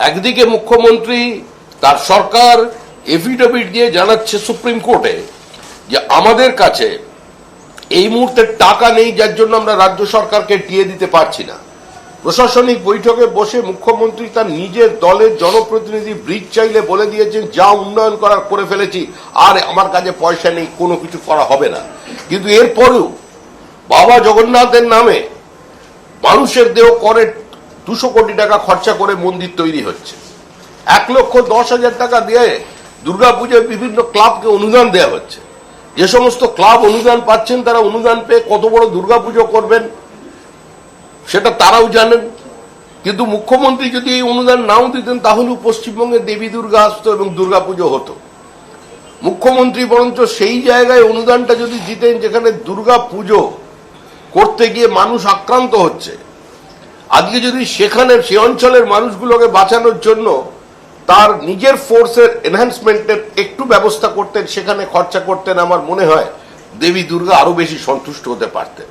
একদিকে মুখ্যমন্ত্রী তার সরকার এফিডেভিট দিয়ে জানাচ্ছে সুপ্রিম কোর্টে যে আমাদের কাছে এই মুহূর্তে টাকা নেই, যার জন্য আমরা রাজ্য সরকারকে দিয়ে দিতে পারছি না। প্রশাসনিক বৈঠকে বসে মুখ্যমন্ত্রী তার নিজের দলের জনপ্রতিনিধি ব্রিজ চাইলে বলে দিয়েছেন যা উন্নয়ন করার করে ফেলেছি, আর আমার কাছে পয়সা নেই, কোনো কিছু করা হবে না। কিন্তু এরপরেও বাবা জগন্নাথের নামে মানুষের দেহ করে 200 কোটি টাকা খরচা করে মন্দির তৈরি হচ্ছে। 1,10,000 টাকা দিয়ে দুর্গাপুজোয় বিভিন্ন ক্লাবকে অনুদান দেওয়া হচ্ছে। যে সমস্ত ক্লাব অনুদান পাচ্ছেন তারা অনুদান পেয়ে কত বড় দুর্গাপুজো করবেন সেটা তারাও জানেন। কিন্তু মুখ্যমন্ত্রী যদি এই অনুদান নাও দিতেন তাহলেও পশ্চিমবঙ্গে দেবী দুর্গা আসতো এবং দুর্গাপুজো হতো। মুখ্যমন্ত্রী বরঞ্চ সেই জায়গায় অনুদানটা যদি দিতেন যেখানে দুর্গা পুজো করতে গিয়ে মানুষ আক্রান্ত হচ্ছে, আজকে যদি সেখানে সে অঞ্চলের মানুষগুলোকে বাঁচানোর জন্য তার নিজের ফোর্সের এনহ্যান্সমেন্টের একটু ব্যবস্থা করতেন, সেখানে খরচা করতেন, আমার মনে হয় দেবী দুর্গা আরো বেশি সন্তুষ্ট হতে পারতেন।